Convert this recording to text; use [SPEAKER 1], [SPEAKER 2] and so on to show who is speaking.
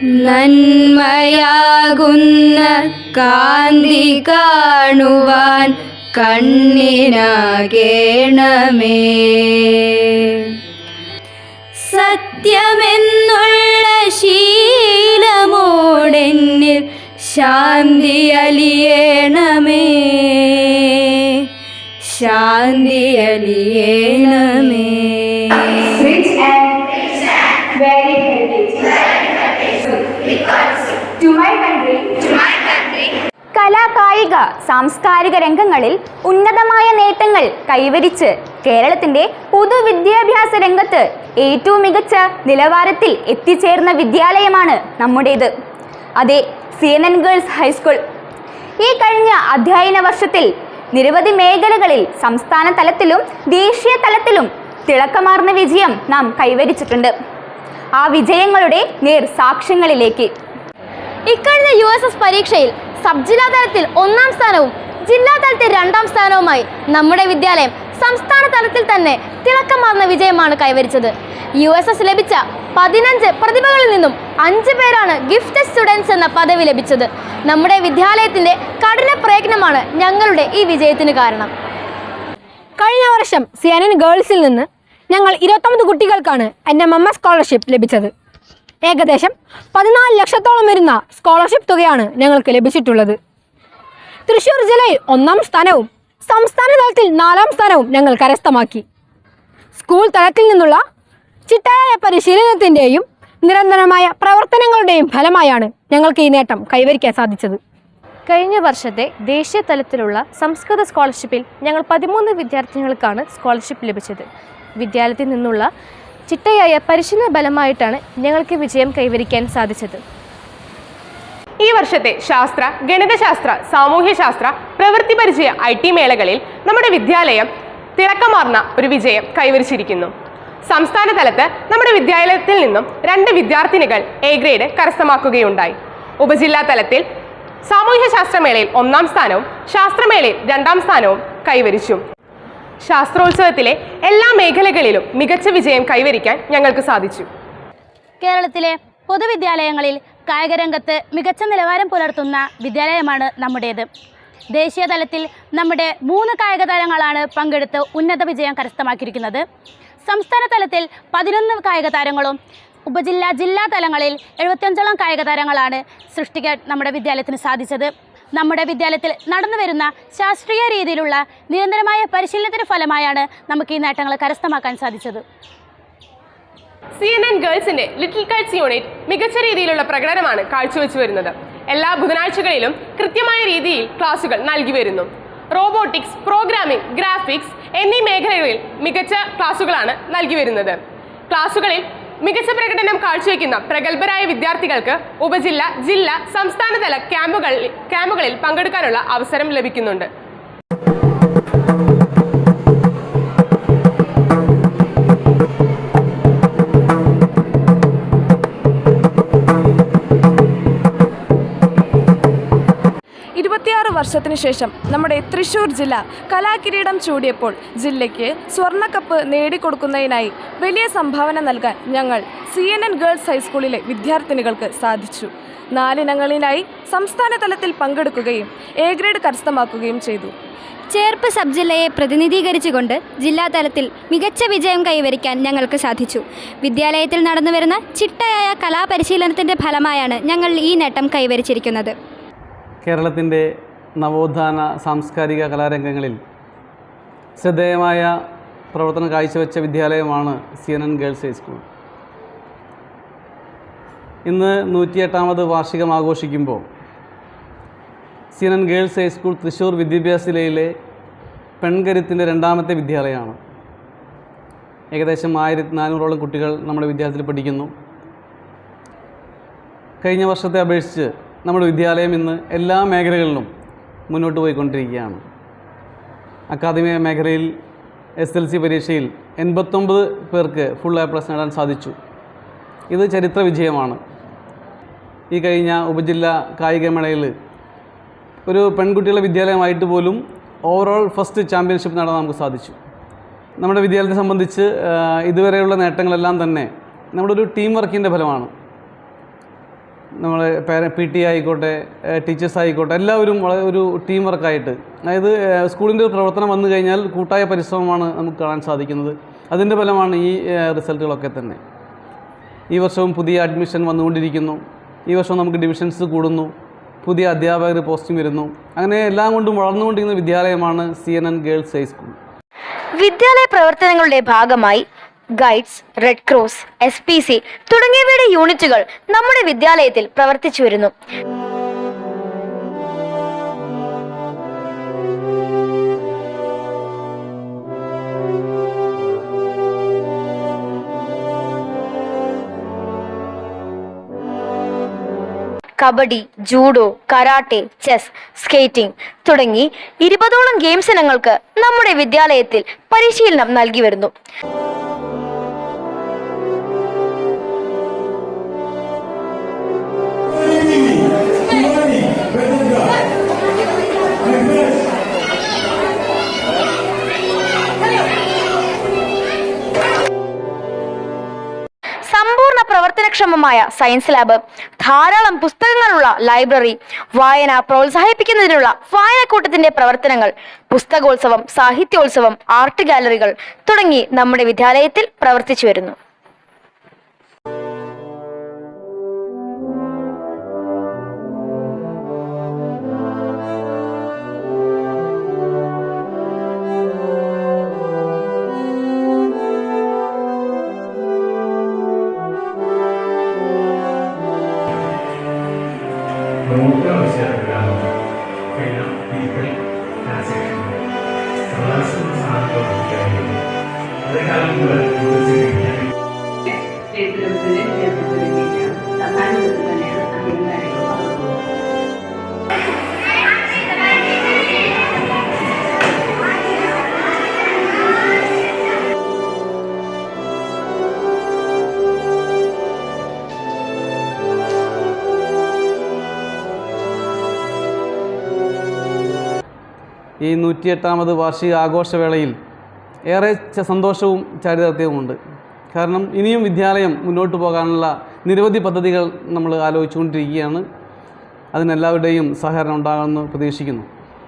[SPEAKER 1] നന്മയാകുന്ന കാന്തി കാണുവാൻ കണ്ണിനാകേണമേ. സത്യമെന്നുള്ള ശീലമോടെന്നിൽ ശാന്തി അലിയണമേ, ശാന്തി അലിയണമേ.
[SPEAKER 2] കലാകായിക സാംസ്കാരിക രംഗങ്ങളിൽ ഉന്നതമായ നേട്ടങ്ങൾ കൈവരിച്ച് കേരളത്തിന്റെ പൊതുവിദ്യാഭ്യാസ രംഗത്ത് ഏറ്റവും മികച്ച നിലവാരത്തിൽ എത്തിച്ചേർന്ന വിദ്യാലയമാണ് നമ്മുടേത്. അതെ, CNN ഗേൾസ് ഹൈസ്കൂൾ. ഈ കഴിഞ്ഞ അധ്യയന വർഷത്തിൽ നിരവധി മേഖലകളിൽ സംസ്ഥാന തലത്തിലും ദേശീയ തലത്തിലും തിളക്കമാർന്ന വിജയം നാം കൈവരിച്ചിട്ടുണ്ട്. ആ വിജയങ്ങളുടെ നേർസാക്ഷ്യങ്ങളിലേക്ക് ഇക്കഴിഞ്ഞ USS പരീക്ഷയിൽ സബ് ജില്ലാ തലത്തിൽ 1ാം സ്ഥാനവും ജില്ലാ തലത്തിൽ 2ാം സ്ഥാനവുമായി നമ്മുടെ വിദ്യാലയം സംസ്ഥാന തലത്തിൽ തന്നെ തിളക്കമാർന്ന വിജയമാണ് കൈവരിച്ചത്. USS ലഭിച്ച 15 പ്രതിഭകളിൽ നിന്നും 5 പേരാണ് ഗിഫ്റ്റഡ് സ്റ്റുഡൻസ് എന്ന പദവി ലഭിച്ചത്. നമ്മുടെ വിദ്യാലയത്തിൻ്റെ കഠിന പ്രയത്നമാണ് ഞങ്ങളുടെ ഈ വിജയത്തിന് കാരണം.
[SPEAKER 3] കഴിഞ്ഞ വർഷം CNN ഗേൾസിൽ നിന്ന് ഞങ്ങൾ 29 കുട്ടികൾക്കാണ് NMMS സ്കോളർഷിപ്പ് ലഭിച്ചത്. ഏകദേശം 14 ലക്ഷത്തോളം വരുന്ന സ്കോളർഷിപ്പ് തുകയാണ് ഞങ്ങൾക്ക് ലഭിച്ചിട്ടുള്ളത്. തൃശ്ശൂർ ജില്ലയിൽ 1ാം സ്ഥാനവും സംസ്ഥാന തലത്തിൽ 4ാം സ്ഥാനവും ഞങ്ങൾ കരസ്ഥമാക്കി. സ്കൂൾ തലത്തിൽ നിന്നുള്ള ചിട്ടയായ പരിശീലനത്തിൻ്റെയും നിരന്തരമായ പ്രവർത്തനങ്ങളുടെയും ഫലമായാണ് ഞങ്ങൾക്ക് ഈ നേട്ടം കൈവരിക്കാൻ സാധിച്ചത്.
[SPEAKER 4] കഴിഞ്ഞ വർഷത്തെ ദേശീയ തലത്തിലുള്ള സംസ്കൃത സ്കോളർഷിപ്പിൽ ഞങ്ങൾ 13 വിദ്യാർത്ഥികൾക്കാണ് സ്കോളർഷിപ്പ് ലഭിച്ചത്. വിദ്യാലയത്തിൽ നിന്നുള്ള ചിട്ടയായ പരിശീലന ബലമായിട്ടാണ് ഞങ്ങൾക്ക് വിജയം കൈവരിക്കാൻ സാധിച്ചത്.
[SPEAKER 5] ഈ വർഷത്തെ ശാസ്ത്ര, ഗണിതശാസ്ത്ര, സാമൂഹ്യശാസ്ത്ര, പ്രവൃത്തി പരിചയ IT മേളകളിൽ നമ്മുടെ വിദ്യാലയം തിളക്കമാർന്ന ഒരു വിജയം കൈവരിച്ചിരിക്കുന്നു. സംസ്ഥാന തലത്ത് നമ്മുടെ വിദ്യാലയത്തിൽ നിന്നും 2 വിദ്യാർത്ഥിനികൾ A ഗ്രേഡ് കരസ്ഥമാക്കുകയുണ്ടായി. ഉപജില്ലാ തലത്തിൽ സാമൂഹ്യശാസ്ത്രമേളയിൽ 1ാം സ്ഥാനവും ശാസ്ത്രമേളയിൽ 2ാം സ്ഥാനവും കൈവരിച്ചു. ശാസ്ത്രോത്സവത്തിലെ എല്ലാ മേഖലകളിലും മികച്ച വിജയം കൈവരിക്കാൻ ഞങ്ങൾക്ക് സാധിച്ചു.
[SPEAKER 6] കേരളത്തിലെ പൊതുവിദ്യാലയങ്ങളിൽ കായികരംഗത്ത് മികച്ച നിലവാരം പുലർത്തുന്ന വിദ്യാലയമാണ് നമ്മുടേത്. ദേശീയ തലത്തിൽ നമ്മുടെ 3 കായിക താരങ്ങളാണ് പങ്കെടുത്ത് ഉന്നത വിജയം കരസ്ഥമാക്കിയിരിക്കുന്നത്. സംസ്ഥാന തലത്തിൽ 11 കായിക താരങ്ങളും ജില്ലാ തലങ്ങളിൽ 75ഓളം കായിക താരങ്ങളാണ് സൃഷ്ടിക്കാൻ നമ്മുടെ വിദ്യാലയത്തിന് സാധിച്ചത്. നമ്മുടെ വിദ്യാലയത്തിൽ നടന്നു വരുന്ന ശാസ്ത്രീയ രീതിയിലുള്ള നിരന്തരമായ പരിശീലനത്തിന് ഫലമായാണ് നമുക്ക് ഈ നേട്ടങ്ങൾ കരസ്ഥമാക്കാൻ സാധിച്ചത്.
[SPEAKER 5] CNN ഗേൾസിന്റെ ലിറ്റിൽ കൈറ്റ്സ് യൂണിറ്റ് മികച്ച രീതിയിലുള്ള പ്രകടനമാണ് കാഴ്ചവെച്ചു വരുന്നത്. എല്ലാ ബുധനാഴ്ചകളിലും കൃത്യമായ രീതിയിൽ ക്ലാസുകൾ നൽകി വരുന്നു. റോബോട്ടിക്സ്, പ്രോഗ്രാമിംഗ്, ഗ്രാഫിക്സ് എന്നീ മേഖലകളിൽ മികച്ച ക്ലാസുകളാണ് നൽകി വരുന്നത്. ക്ലാസുകളിൽ മികച്ച പ്രകടനം കാഴ്ചവെക്കുന്ന പ്രഗത്ഭരായ വിദ്യാർത്ഥികൾക്ക് ഉപജില്ല, ജില്ലാ, സംസ്ഥാനതല ക്യാമ്പുകളിൽ പങ്കെടുക്കാനുള്ള അവസരം ലഭിക്കുന്നുണ്ട്.
[SPEAKER 7] വർഷത്തിനു ശേഷം നമ്മുടെ തൃശ്ശൂർ ജില്ല കലാകിരീടം ചൂടിയപ്പോൾ ജില്ലയ്ക്ക് സ്വർണ്ണക്കപ്പ് നേടിക്കൊടുക്കുന്നതിനായി വലിയ സംഭാവന നൽകാൻ ഞങ്ങൾ CNN ഗേൾസ് ഹൈസ്കൂളിലെ വിദ്യാർത്ഥിനികൾക്ക് സാധിച്ചു. 4 ഇനങ്ങളിലായി സംസ്ഥാന തലത്തിൽ പങ്കെടുക്കുകയും A ഗ്രേഡ് കരസ്ഥമാക്കുകയും ചെയ്തു.
[SPEAKER 2] ചേർപ്പ് സബ് ജില്ലയെ പ്രതിനിധീകരിച്ചുകൊണ്ട് ജില്ലാതലത്തിൽ മികച്ച വിജയം കൈവരിക്കാൻ ഞങ്ങൾക്ക് സാധിച്ചു. വിദ്യാലയത്തിൽ നടന്നുവരുന്ന ചിട്ടയായ കലാപരിശീലനത്തിൻ്റെ ഫലമായാണ് ഞങ്ങൾ ഈ നേട്ടം കൈവരിച്ചിരിക്കുന്നത്.
[SPEAKER 8] കേരളത്തിൻ്റെ നവോത്ഥാന സാംസ്കാരിക കലാരംഗങ്ങളിൽ ശ്രദ്ധേയമായ പ്രവർത്തനം കാഴ്ചവെച്ച വിദ്യാലയമാണ് CNN ഗേൾസ് ഹൈസ്കൂൾ. ഇന്ന് 108ാമത് വാർഷികം ആഘോഷിക്കുമ്പോൾ CNN ഗേൾസ് ഹൈസ്കൂൾ തൃശ്ശൂർ വിദ്യാഭ്യാസ ജില്ലയിലെ പെൺകരുത്തിൻ്റെ 2ാമത്തെ വിദ്യാലയമാണ്. ഏകദേശം 1400ഓളം കുട്ടികൾ നമ്മുടെ വിദ്യാലയത്തിൽ പഠിക്കുന്നു. കഴിഞ്ഞ വർഷത്തെ അപേക്ഷിച്ച് നമ്മുടെ വിദ്യാലയം ഇന്ന് എല്ലാ മേഖലകളിലും മുന്നോട്ട് പോയിക്കൊണ്ടിരിക്കുകയാണ്. അക്കാദമിക മേഖലയിൽ SLC പരീക്ഷയിൽ 89 പേർക്ക് ഫുൾ A+ നേടാൻ സാധിച്ചു. ഇത് ചരിത്ര വിജയമാണ്. ഈ കഴിഞ്ഞ ഉപജില്ലാ കായികമേളയിൽ ഒരു പെൺകുട്ടികളുടെ വിദ്യാലയമായിട്ട് പോലും ഓവറോൾ ഫസ്റ്റ് ചാമ്പ്യൻഷിപ്പ് നേടാൻ നമുക്ക് സാധിച്ചു. നമ്മുടെ വിദ്യാലയത്തെ സംബന്ധിച്ച് ഇതുവരെയുള്ള നേട്ടങ്ങളെല്ലാം തന്നെ നമ്മുടെ ഒരു ടീം വർക്കിൻ്റെ ഫലമാണ്. നമ്മളെ PT ആയിക്കോട്ടെ, ടീച്ചേഴ്സ് ആയിക്കോട്ടെ, എല്ലാവരും വളരെ ഒരു ടീം വർക്കായിട്ട്, അതായത് സ്കൂളിൻ്റെ ഒരു പ്രവർത്തനം വന്നു കഴിഞ്ഞാൽ കൂട്ടായ പരിശ്രമമാണ് നമുക്ക് കാണാൻ സാധിക്കുന്നത്. അതിൻ്റെ ഫലമാണ് ഈ റിസൾട്ടുകളൊക്കെ തന്നെ. ഈ വർഷവും പുതിയ അഡ്മിഷൻ വന്നുകൊണ്ടിരിക്കുന്നു. ഈ വർഷം നമുക്ക് ഡിവിഷൻസ് കൂടുന്നു, പുതിയ അധ്യാപകർ പോസ്റ്റിംഗ് വരുന്നു. അങ്ങനെ എല്ലാം കൊണ്ടും വളർന്നുകൊണ്ടിരിക്കുന്ന വിദ്യാലയമാണ് CNN ഗേൾസ് ഹൈസ്കൂൾ.
[SPEAKER 2] വിദ്യാലയ പ്രവർത്തനങ്ങളുടെ ഭാഗമായി ഗൈഡ്സ്, റെഡ് ക്രോസ്, SPC തുടങ്ങിയവയുടെ യൂണിറ്റുകൾ നമ്മുടെ വിദ്യാലയത്തിൽ പ്രവർത്തിച്ചു വരുന്നു. Kabaddi, judo, karate, chess, skating തുടങ്ങി 20ഓളം ഗെയിംസ് ഇനങ്ങൾക്ക് നമ്മുടെ വിദ്യാലയത്തിൽ പരിശീലനം നൽകി വരുന്നു. സമ്പൂർണ്ണ പ്രവർത്തനക്ഷമമായ സയൻസ് ലാബ്, ധാരാളം പുസ്തകങ്ങളുള്ള ലൈബ്രറി, വായന പ്രോത്സാഹിപ്പിക്കുന്നതിനുള്ള വായനക്കൂട്ടത്തിന്റെ പ്രവർത്തനങ്ങൾ, പുസ്തകോത്സവം, സാഹിത്യോത്സവം, ആർട്ട് ഗാലറികൾ തുടങ്ങി നമ്മുടെ വിദ്യാലയത്തിൽ പ്രവർത്തിച്ചു വരുന്നു.
[SPEAKER 8] ഈ 108ാമത് വാർഷിക ആഘോഷവേളയിൽ ഏറെ സന്തോഷവും ചാരിതാർത്ഥ്യവുമുണ്ട്. കാരണം ഇനിയും വിദ്യാലയം മുന്നോട്ട് പോകാനുള്ള നിരവധി പദ്ധതികൾ നമ്മൾ ആലോചിച്ചുകൊണ്ടിരിക്കുകയാണ്. അതിനെല്ലാവരുടെയും സഹകരണം ഉണ്ടാകുമെന്ന് പ്രതീക്ഷിക്കുന്നു.